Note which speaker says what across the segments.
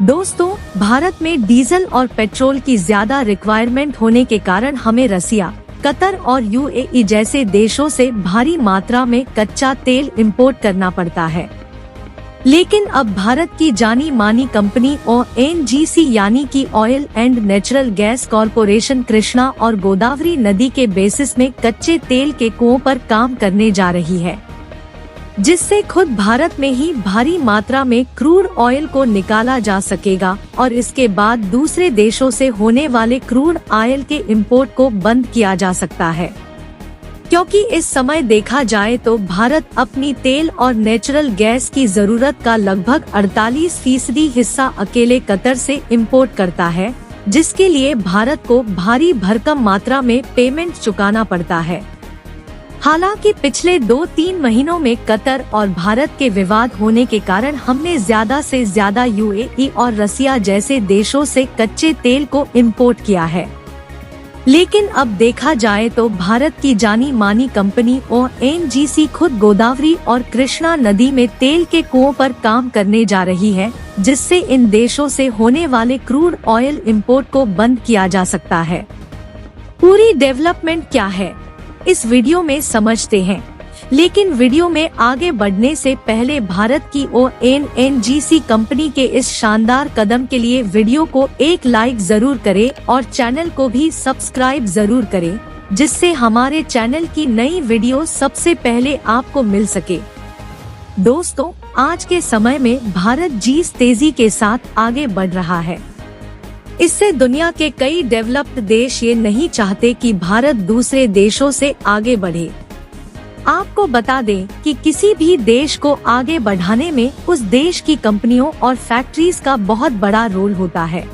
Speaker 1: दोस्तों, भारत में डीजल और पेट्रोल की ज्यादा रिक्वायरमेंट होने के कारण हमें रसिया, कतर और यूएई जैसे देशों से भारी मात्रा में कच्चा तेल इंपोर्ट करना पड़ता है। लेकिन अब भारत की जानी मानी कंपनी ओएनजीसी यानी कि oil and natural gas corporation Krishna और गोदावरी नदी के बेसिस में कच्चे तेल के कुओं पर काम करने जा रही है, जिससे खुद भारत में ही भारी मात्रा में क्रूड ऑयल को निकाला जा सकेगा और इसके बाद दूसरे देशों से होने वाले क्रूड ऑयल के इंपोर्ट को बंद किया जा सकता है। क्योंकि इस समय देखा जाए तो भारत अपनी तेल और नेचुरल गैस की जरूरत का लगभग 48% हिस्सा अकेले कतर से इंपोर्ट करता है, जिसके लिए भारत को भारी भरकम मात्रा में पेमेंट चुकाना पड़ता है। हालांकि पिछले 2-3 महीनों में कतर और भारत के विवाद होने के कारण हमने ज्यादा से ज्यादा यूएई और रसिया जैसे देशों से कच्चे तेल को इंपोर्ट किया है। लेकिन अब देखा जाए तो भारत की जानी मानी कंपनी ओएनजीसी खुद गोदावरी और कृष्णा नदी में तेल के कुओं पर काम करने जा रही है, जिससे इन देशों से होने वाले क्रूड ऑयल इंपोर्ट को बंद किया जा सकता है। पूरी डेवलपमेंट क्या है, इस वीडियो में समझते हैं। लेकिन वीडियो में आगे बढ़ने से पहले भारत की ओएनजीसी कंपनी के इस शानदार कदम के लिए वीडियो को एक लाइक जरूर करें और चैनल को भी सब्सक्राइब जरूर करें, जिससे हमारे चैनल की नई वीडियो सबसे पहले आपको मिल सके। दोस्तों, आज के समय में भारत जिस तेजी के साथ आगे बढ़ रहा है, इससे दुनिया के कई डेवलप्ड देश ये नहीं चाहते कि भारत दूसरे देशों से आगे बढ़े। आपको बता दें कि किसी भी देश को आगे बढ़ाने में उस देश की कंपनियों और फैक्ट्रीज का बहुत बड़ा रोल होता है,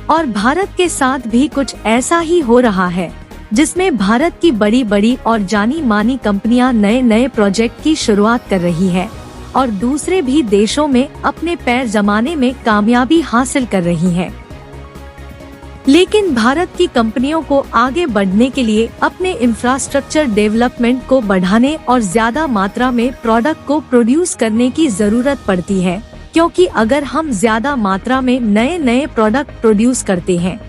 Speaker 1: और भारत के साथ भी कुछ ऐसा ही हो रहा है, जिसमें भारत की बड़ी बड़ी और जानी मानी कंपनियां नए नए प्रोजेक्ट की शुरुआत कर रही है और दूसरे भी देशों में अपने पैर जमाने में कामयाबी हासिल कर रही हैं। लेकिन भारत की कंपनियों को आगे बढ़ने के लिए अपने इंफ्रास्ट्रक्चर डेवलपमेंट को बढ़ाने और ज्यादा मात्रा में प्रोडक्ट को प्रोड्यूस करने की जरूरत पड़ती है, क्योंकि अगर हम ज्यादा मात्रा में नए नए प्रोडक्ट प्रोड्यूस करते हैं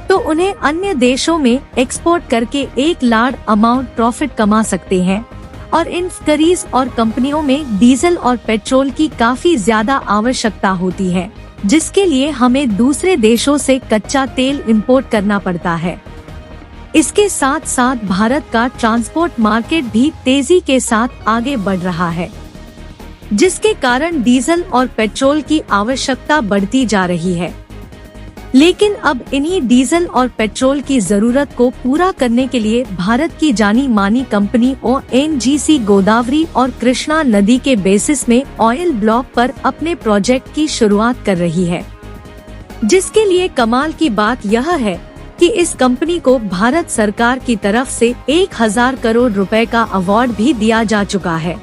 Speaker 1: तो उन्हें अन्य देशों में एक्सपोर्ट करके एक लार्ज अमाउंट प्रॉफिट कमा सकते हैं, और इन फैक्ट्रीज और कंपनियों में डीजल और पेट्रोल की काफी ज्यादा आवश्यकता होती है, जिसके लिए हमें दूसरे देशों से कच्चा तेल इंपोर्ट करना पड़ता है। इसके साथ साथ भारत का ट्रांसपोर्ट मार्केट भी तेजी के साथ आगे बढ़ रहा है, जिसके कारण डीजल और पेट्रोल की आवश्यकता बढ़ती जा रही है। लेकिन अब इन्हीं डीजल और पेट्रोल की जरूरत को पूरा करने के लिए भारत की जानी मानी कंपनी ओएनजीसी गोदावरी और कृष्णा नदी के बेसिस में ऑयल ब्लॉक पर अपने प्रोजेक्ट की शुरुआत कर रही है, जिसके लिए कमाल की बात यह है कि इस कंपनी को भारत सरकार की तरफ से 1000 करोड़ रुपए का अवार्ड भी दिया जा चुका है,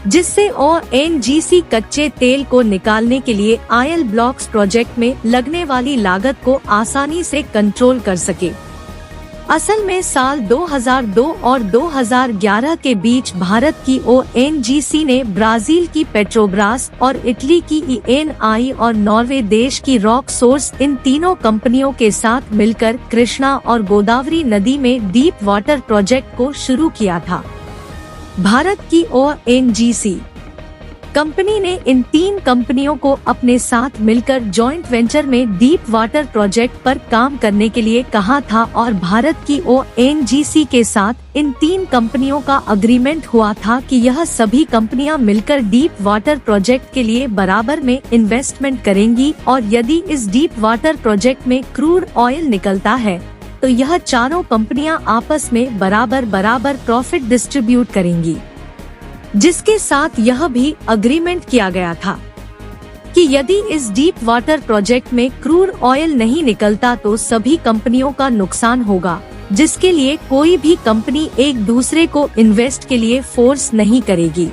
Speaker 1: जिससे ओएनजीसी कच्चे तेल को निकालने के लिए ऑयल ब्लॉक्स प्रोजेक्ट में लगने वाली लागत को आसानी से कंट्रोल कर सके। असल में साल 2002 और 2011 के बीच भारत की ओएनजीसी ने ब्राजील की पेट्रोब्रास और इटली की ईएनआई और नॉर्वे देश की रॉक सोर्स, इन तीनों कंपनियों के साथ मिलकर कृष्णा और गोदावरी नदी में डीप वाटर प्रोजेक्ट को शुरू किया था। भारत की ओएनजीसी कंपनी ने इन 3 कंपनियों को अपने साथ मिलकर जॉइंट वेंचर में डीप वाटर प्रोजेक्ट पर काम करने के लिए कहा था, और भारत की ओएनजीसी के साथ इन 3 कंपनियों का अग्रीमेंट हुआ था कि यह सभी कंपनियां मिलकर डीप वाटर प्रोजेक्ट के लिए बराबर में इन्वेस्टमेंट करेंगी, और यदि इस डीप वाटर प्रोजेक्ट में क्रूड ऑयल निकलता है तो यह चारों कंपनियां आपस में बराबर बराबर प्रॉफिट डिस्ट्रीब्यूट करेंगी। जिसके साथ यह भी अग्रीमेंट किया गया था कि यदि इस डीप वाटर प्रोजेक्ट में क्रूड ऑयल नहीं निकलता तो सभी कंपनियों का नुकसान होगा, जिसके लिए कोई भी कंपनी एक दूसरे को इन्वेस्ट के लिए फोर्स नहीं करेगी।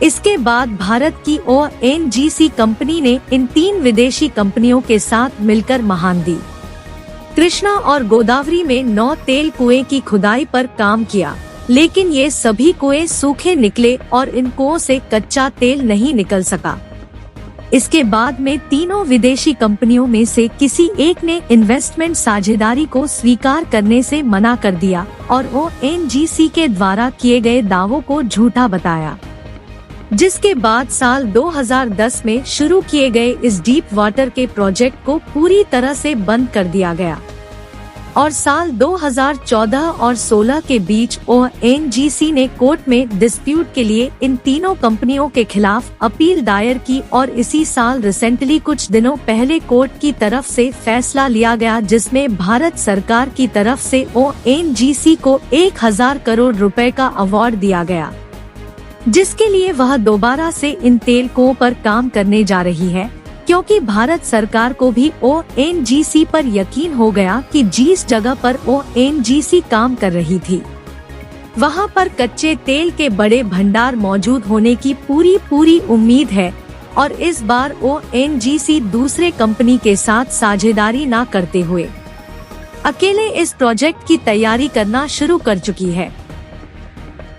Speaker 1: इसके बाद भारत की ओएनजीसी कंपनी ने इन 3 विदेशी कंपनियों के साथ मिलकर महानदी, कृष्णा और गोदावरी में 9 तेल कुएं की खुदाई पर काम किया, लेकिन ये सभी कुएं सूखे निकले और इन कुओं से कच्चा तेल नहीं निकल सका। इसके बाद में तीनों विदेशी कंपनियों में से किसी एक ने इन्वेस्टमेंट साझेदारी को स्वीकार करने से मना कर दिया और ONGC के द्वारा किए गए दावों को झूठा बताया, जिसके बाद साल 2010 में शुरू किए गए इस डीप वाटर के प्रोजेक्ट को पूरी तरह से बंद कर दिया गया और साल 2014 और 16 के बीच ONGC ने कोर्ट में डिस्प्यूट के लिए इन तीनों कंपनियों के खिलाफ अपील दायर की और इसी साल रिसेंटली कुछ दिनों पहले कोर्ट की तरफ से फैसला लिया गया, जिसमें भारत सरकार की तरफ से ONGC को 1000 करोड़ रुपए का अवार्ड दिया गया, जिसके लिए वह दोबारा से इन तेल कुओं पर काम करने जा रही है, क्योंकि भारत सरकार को भी ONGC पर यकीन हो गया कि जिस जगह पर ONGC काम कर रही थी वहां पर कच्चे तेल के बड़े भंडार मौजूद होने की पूरी उम्मीद है और इस बार ONGC दूसरे कंपनी के साथ साझेदारी न करते हुए अकेले इस प्रोजेक्ट की तैयारी करना शुरू कर चुकी है।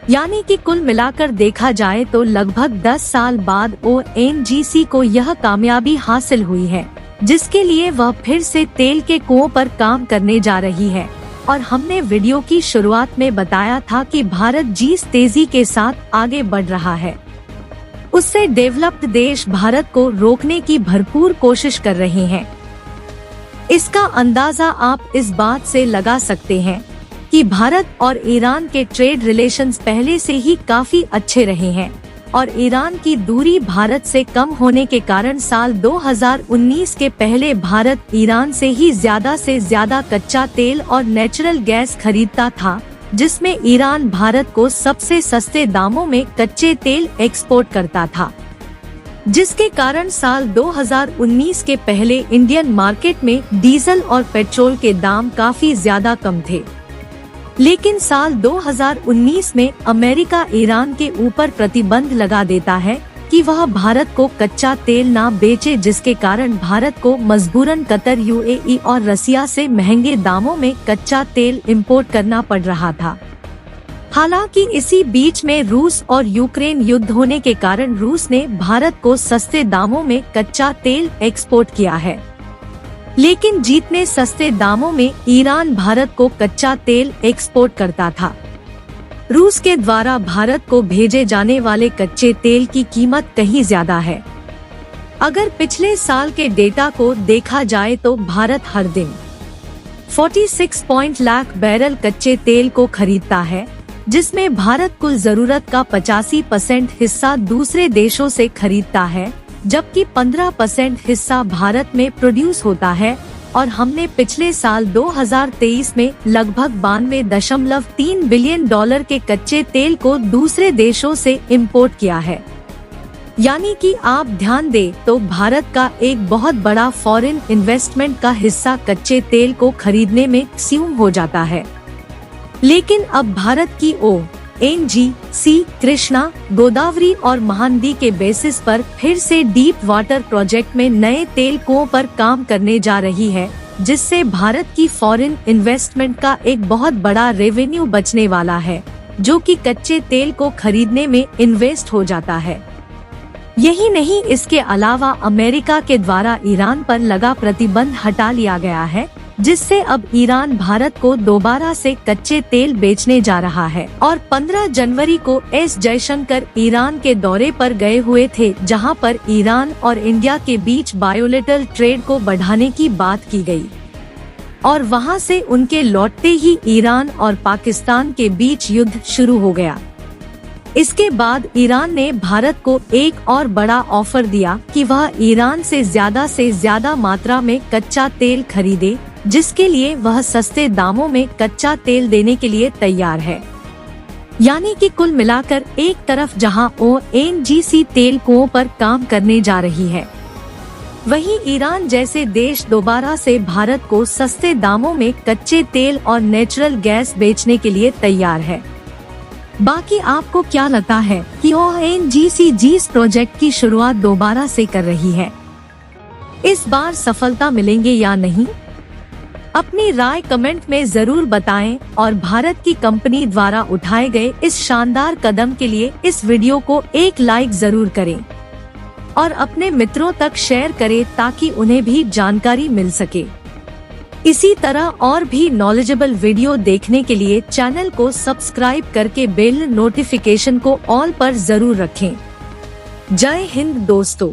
Speaker 1: यानी कि कुल मिलाकर देखा जाए तो लगभग 10 साल बाद ONGC को यह कामयाबी हासिल हुई है, जिसके लिए वह फिर से तेल के कुओं पर काम करने जा रही है। और हमने वीडियो की शुरुआत में बताया था कि भारत जिस तेजी के साथ आगे बढ़ रहा है उससे डेवलप्ड देश भारत को रोकने की भरपूर कोशिश कर रहे हैं। इसका अंदाजा आप इस बात से लगा सकते हैं कि भारत और ईरान के ट्रेड रिलेशंस पहले से ही काफी अच्छे रहे हैं और ईरान की दूरी भारत से कम होने के कारण साल 2019 के पहले भारत ईरान से ही ज्यादा कच्चा तेल और नेचुरल गैस खरीदता था, जिसमें ईरान भारत को सबसे सस्ते दामों में कच्चे तेल एक्सपोर्ट करता था, जिसके कारण साल 2019 के पहले इंडियन मार्केट में डीजल और पेट्रोल के दाम काफी ज्यादा कम थे। लेकिन साल 2019 में अमेरिका ईरान के ऊपर प्रतिबंध लगा देता है कि वह भारत को कच्चा तेल ना बेचे, जिसके कारण भारत को मजबूरन कतर, UAE और रसिया से महंगे दामों में कच्चा तेल इंपोर्ट करना पड़ रहा था। हालांकि इसी बीच में रूस और यूक्रेन युद्ध होने के कारण रूस ने भारत को सस्ते दामों में कच्चा तेल एक्सपोर्ट किया है, लेकिन जितने सस्ते दामों में ईरान भारत को कच्चा तेल एक्सपोर्ट करता था, रूस के द्वारा भारत को भेजे जाने वाले कच्चे तेल की कीमत कहीं ज्यादा है। अगर पिछले साल के डेटा को देखा जाए तो भारत हर दिन 46 लाख बैरल कच्चे तेल को खरीदता है, जिसमें भारत कुल जरूरत का 85% हिस्सा दूसरे देशों से खरीदता है, जबकि 15% हिस्सा भारत में प्रोड्यूस होता है और हमने पिछले साल 2023 में लगभग 92.3 बिलियन डॉलर के कच्चे तेल को दूसरे देशों से इंपोर्ट किया है। यानी कि आप ध्यान दें तो भारत का एक बहुत बड़ा फॉरेन इन्वेस्टमेंट का हिस्सा कच्चे तेल को खरीदने में कंज्यूम हो जाता है। लेकिन अब भारत की ONGC कृष्णा, गोदावरी और महानदी के बेसिस पर फिर से डीप वाटर प्रोजेक्ट में नए तेल कुओं पर काम करने जा रही है, जिससे भारत की फॉरेन इन्वेस्टमेंट का एक बहुत बड़ा रेवेन्यू बचने वाला है, जो कि कच्चे तेल को खरीदने में इन्वेस्ट हो जाता है। यही नहीं, इसके अलावा अमेरिका के द्वारा ईरान पर लगा प्रतिबंध हटा लिया गया है, जिससे अब ईरान भारत को दोबारा से कच्चे तेल बेचने जा रहा है। और 15 जनवरी को एस जयशंकर ईरान के दौरे पर गए हुए थे, जहां पर ईरान और इंडिया के बीच बायोलेटरल ट्रेड को बढ़ाने की बात की गई और वहां से उनके लौटते ही ईरान और पाकिस्तान के बीच युद्ध शुरू हो गया। इसके बाद ईरान ने भारत को एक और बड़ा ऑफर दिया कि वह ईरान से ज्यादा मात्रा में कच्चा तेल खरीदे, जिसके लिए वह सस्ते दामों में कच्चा तेल देने के लिए तैयार है। यानी कि कुल मिलाकर एक तरफ जहां ONGC तेल कुओं पर काम करने जा रही है, वहीं ईरान जैसे देश दोबारा से भारत को सस्ते दामों में कच्चे तेल और नेचुरल गैस बेचने के लिए तैयार है। बाकी आपको क्या लगता है कि ONGC जिस प्रोजेक्ट की शुरुआत दोबारा से कर रही है, इस बार सफलता मिलेंगे या नहीं? अपनी राय कमेंट में जरूर बताएं और भारत की कंपनी द्वारा उठाए गए इस शानदार कदम के लिए इस वीडियो को एक लाइक जरूर करें। और अपने मित्रों तक शेयर करें ताकि उन्हें भी जानकारी मिल सके। इसी तरह और भी नॉलेजेबल वीडियो देखने के लिए चैनल को सब्सक्राइब करके बेल नोटिफिकेशन को ऑल पर जरूर रखें। जय हिंद दोस्तों।